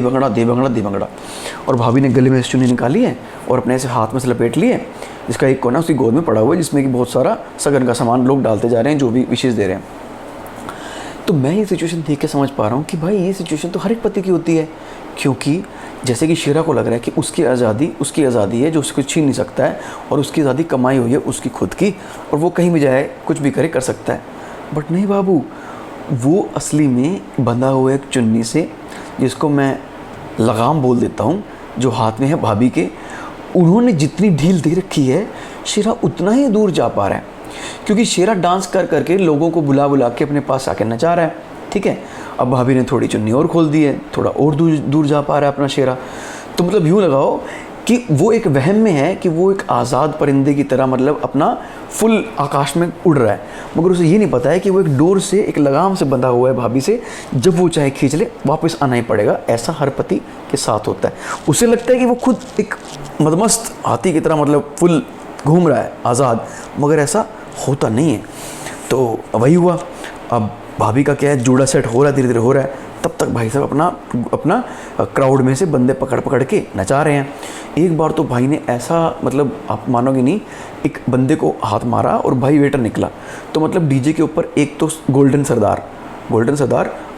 भंगड़ा दे भंगड़ा दे भंगड़ा। और भाभी ने गले में से चुन्नी निकाली है और अपने ऐसे हाथ में से लपेट लिए, जिसका एक कोना उसकी गोद में पड़ा हुआ है, जिसमें कि बहुत सारा सगन का सामान लोग डालते जा रहे हैं, जो भी विशेष दे रहे हैं। तो मैं ये सिचुएशन देख के समझ पा रहा हूँ कि भाई ये सिचुएशन तो हर एक पति की होती है, क्योंकि जैसे कि शेरा को लग रहा है कि उसकी आज़ादी है जो उसको छीन नहीं सकता है, और उसकी आज़ादी कमाई हुई है उसकी खुद की, और वो कहीं भी जाए कुछ भी करे कर सकता है। बट नहीं बाबू, वो असली में बंधा हुआ एक चुन्नी से, जिसको मैं लगाम बोल देता हूँ, जो हाथ में है भाभी के, उन्होंने जितनी ढील दे रखी है शेरा उतना ही दूर जा पा रहा है, क्योंकि शेरा डांस कर करके लोगों को बुला बुला के अपने पास आके नचा रहा है। ठीक है, अब भाभी ने थोड़ी चुन्नी और खोल दी है, थोड़ा और दूर जा पा रहा है अपना शेरा। तो मतलब यूँ लगाओ कि वो एक वहम में है कि वो एक आज़ाद परिंदे की तरह मतलब अपना फुल आकाश में उड़ रहा है, मगर उसे ये नहीं पता है कि वो एक डोर से, एक लगाम से बंधा हुआ है भाभी से, जब वो चाहे खींच ले वापस आना ही पड़ेगा। ऐसा हर पति के साथ होता है। उसे लगता है कि वो खुद एक मदमस्त हाथी की तरह मतलब फुल घूम रहा है आज़ाद, मगर ऐसा होता नहीं है। तो वही हुआ। अब भाभी का क्या है, जूड़ा सेट हो रहा है, धीरे धीरे हो रहा है, तब तक भाई साहब अपना क्राउड में से बंदे पकड़ पकड़ के नचा रहे हैं। एक बार तो भाई ने ऐसा, मतलब आप मानोगे नहीं, एक बंदे को हाथ मारा और भाई वेटर निकला, तो मतलब डीजे के ऊपर एक तो गोल्डन सरदार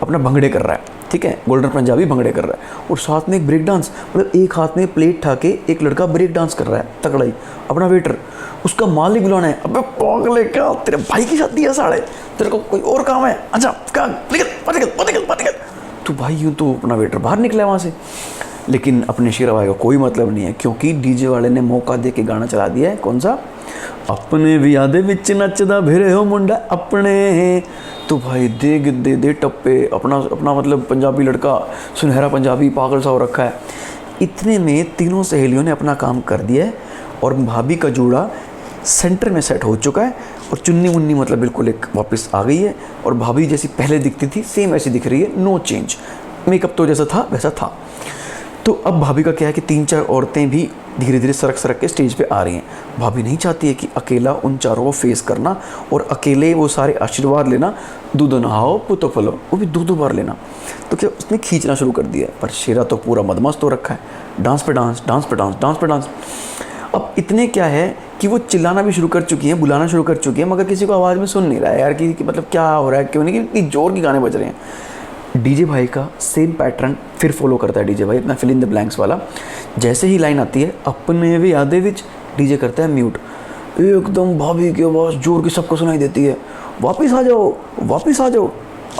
अपना भंगड़े कर रहा है, ठीक है, गोल्डन पंजाबी भंगड़े कर रहा है, और साथ में एक ब्रेक डांस, मतलब एक हाथ में प्लेट ठा के एक लड़का ब्रेक डांस कर रहा है तगड़ा ही, अपना वेटर, उसका मालिक बुलाना है। अबे पागल क्या, तेरे भाई की शादी है साढ़े, तेरे को कोई और काम है? अच्छा क्या, निकल। तो भाई यूँ तो अपना वेटर बाहर निकला वहाँ से, लेकिन अपने शेरा भाई का कोई मतलब नहीं है, क्योंकि डीजे वाले ने मौका दे के गाना चला दिया है। कौन सा? अपने विआह दे विच नचदा फिरे हो मुंडा अपने। तो भाई दे टप्पे, अपना मतलब पंजाबी लड़का, सुनहरा पंजाबी पागल सा हो रखा है। इतने में तीनों सहेलियों ने अपना काम कर दिया है, और भाभी का जूड़ा सेंटर में सेट हो चुका है, और चुन्नी मुन्नी मतलब बिल्कुल एक वापस आ गई है, और भाभी जैसी पहले दिखती थी सेम ऐसी दिख रही है, नो चेंज। मेकअप तो जैसा था वैसा था। तो अब भाभी का क्या है कि 3-4 औरतें भी धीरे धीरे सरक के स्टेज पे आ रही हैं। भाभी नहीं चाहती है कि अकेला उन चारों को फेस करना और अकेले वो सारे आशीर्वाद लेना, दूधो नहाओ पुतो फलो, वो भी 2-2 बार लेना। तो क्या उसने खींचना शुरू कर दिया है, पर शेरा तो पूरा मदमस्त हो रखा है, डांस पे डांस। अब इतने क्या है कि वो चिल्लाना भी शुरू कर चुकी है, बुलाना शुरू कर चुकी है, मगर किसी को आवाज़ में सुन नहीं रहा है यार कि मतलब क्या हो रहा है, क्यों नहीं, कि इतनी जोर के गाने बज रहे हैं। डीजे भाई का सेम पैटर्न फिर फॉलो करता है डीजे भाई, अपना फिल इन द ब्लैंक्स वाला। जैसे ही लाइन आती है अपने भी यादें विच, डीजे करता है म्यूट, एकदम भाभी की आवाज़ जोर की सबको सुनाई देती है, वापस आ जाओ,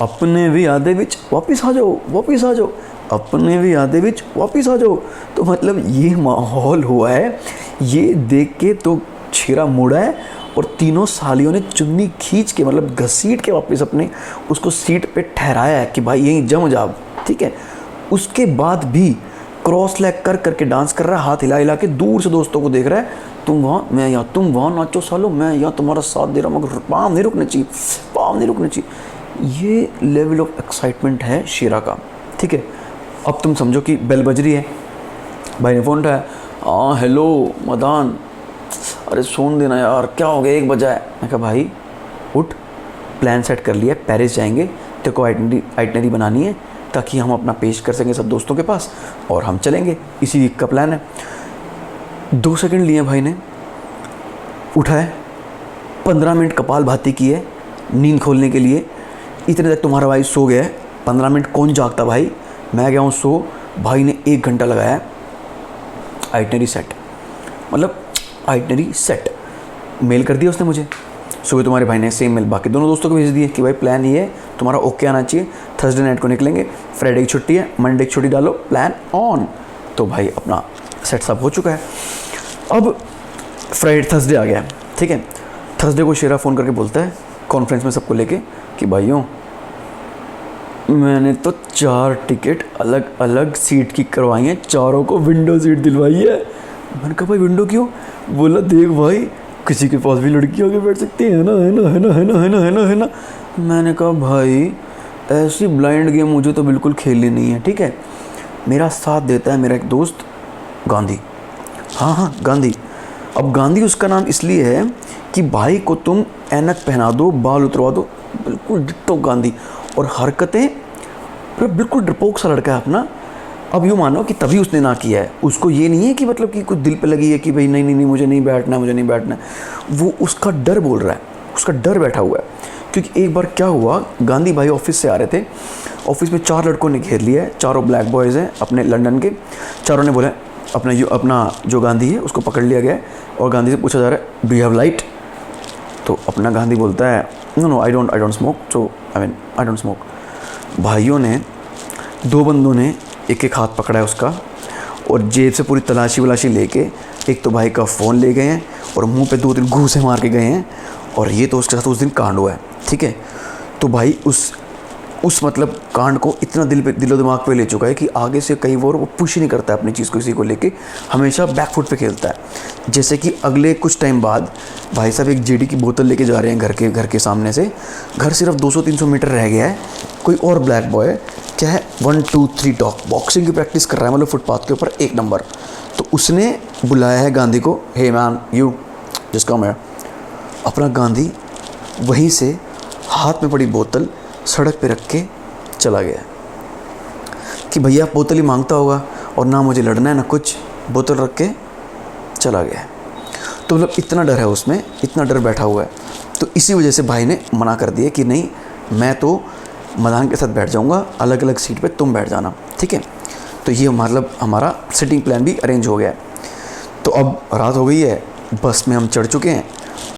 अपने भी यादें विच वापस आ जाओ, अपने भी यादें विच वापस आ जाओ। तो मतलब ये माहौल हुआ है, ये देख के तो शेरा मुड़ा है, और तीनों सालियों ने चुन्नी खींच के मतलब घसीट के वापस अपने उसको सीट पे ठहराया है कि भाई यहीं जम जा, ठीक है। उसके बाद भी क्रॉस लेग कर करके डांस कर रहा है, हाथ हिला के दूर से दोस्तों को देख रहा है, तुम वहाँ मैं यहाँ, तुम वहाँ नाचो सालो, मैं यहाँ तुम्हारा साथ दे रहा हूँ, मगर पाँव नहीं रुकने चाहिए। ये लेवल ऑफ एक्साइटमेंट है शेरा का, ठीक है। अब तुम समझो कि बेल बज रही है, भाई ने फ़ोन उठाया, हाँ हेलो मदान, अरे सुन देना यार, क्या हो गया, 1 बजा है। मैं कहा भाई उठ, प्लान सेट कर लिया, पेरिस जाएंगे, तेरे को आइटनरी बनानी है ताकि हम अपना पेश कर सकें सब दोस्तों के पास, और हम चलेंगे, इसी वीक का प्लान है। 2 सेकंड लिए भाई ने, उठाए, 15 मिनट कपाल भाती की है नींद खोलने के लिए। इतने तक तुम्हारा भाई सो गया है, 15 मिनट कौन जागता भाई, मैं गया हूँ सो। भाई ने 1 घंटा लगाया आइटनरी सेट, मेल कर दिया उसने मुझे। सुबह तुम्हारे भाई ने सेम मेल बाकी दोनों दोस्तों को भेज दिए कि भाई प्लान ये है, तुम्हारा ओके आना चाहिए, थर्सडे नाइट को निकलेंगे, फ्राइडे की छुट्टी है, मंडे की छुट्टी डालो, प्लान ऑन। तो भाई अपना सेट सब हो चुका है। अब थर्सडे आ गया, ठीक है। थर्सडे को शेरा फ़ोन करके बोलता है कॉन्फ्रेंस में सबको लेके कि भाइयों मैंने तो 4 टिकट अलग अलग सीट की करवाई हैं, चारों को विंडो सीट दिलवाई है। मैंने कहा भाई विंडो क्यों? बोला देख भाई किसी के पास भी लड़की आगे बैठ सकती है ना। मैंने कहा भाई ऐसी ब्लाइंड गेम मुझे तो बिल्कुल खेलनी नहीं है, ठीक है। मेरा साथ देता है मेरा एक दोस्त गांधी, हाँ गांधी। अब गांधी उसका नाम इसलिए है कि भाई को तुम ऐनक पहना दो, बाल उतरवा दो, बिल्कुल डिट्टो गांधी, और हरकतें बिल्कुल डरपोक सा लड़का है अपना। अब यूँ मानो कि तभी उसने ना किया है, उसको ये नहीं है कि मतलब कि कुछ दिल पे लगी है कि भाई नहीं नहीं नहीं मुझे नहीं बैठना, मुझे नहीं बैठना। वो उसका डर बोल रहा है, उसका डर बैठा हुआ है। क्योंकि एक बार क्या हुआ, गांधी भाई ऑफिस से आ रहे थे, ऑफिस में 4 लड़कों ने घेर लिया है, चारों ब्लैक बॉयज़ हैं अपने लंदन के। चारों ने बोला अपना जो गांधी है उसको पकड़ लिया गया है और गांधी से पूछा जा रहा है डू यू हैव लाइट। तो अपना गांधी बोलता है no I don't smoke, so I don't smoke. भाइयों ने, 2 बंदों ने एक एक हाथ पकड़ा है उसका और जेब से पूरी तलाशी वलाशी लेके एक तो भाई का फ़ोन ले गए हैं और मुंह पे 2-3 घूंसे मार के गए हैं। और ये तो उसके साथ उस दिन कांड हुआ है, ठीक है। तो भाई उस मतलब कांड को इतना दिलो दिमाग पे ले चुका है कि आगे से कई बार वो पुश ही नहीं करता है अपनी चीज़ को, किसी को लेके हमेशा बैकफुट पे खेलता है। जैसे कि अगले कुछ टाइम बाद भाई साहब एक जेडी की बोतल लेके जा रहे हैं घर के सामने से, घर सिर्फ 200-300 मीटर रह गया है। कोई और ब्लैक बॉय क्या है 1 2 3 डॉग बॉक्सिंग की प्रैक्टिस कर रहा है, मतलब फुटपाथ के ऊपर 1 नंबर। तो उसने बुलाया है गांधी को, hey man you just come here. अपना गांधी वहीं से हाथ में पड़ी बोतल सड़क पे रख के चला गया कि भैया बोतल ही मांगता होगा और ना मुझे लड़ना है ना कुछ, बोतल रख के चला गया। तो मतलब इतना डर है उसमें, इतना डर बैठा हुआ है। तो इसी वजह से भाई ने मना कर दिया कि नहीं मैं तो मदान के साथ बैठ जाऊंगा, अलग अलग सीट पे तुम बैठ जाना, ठीक है। तो ये मतलब हमारा सिटिंग प्लान भी अरेंज हो गया है। तो अब रात हो गई है, बस में हम चढ़ चुके हैं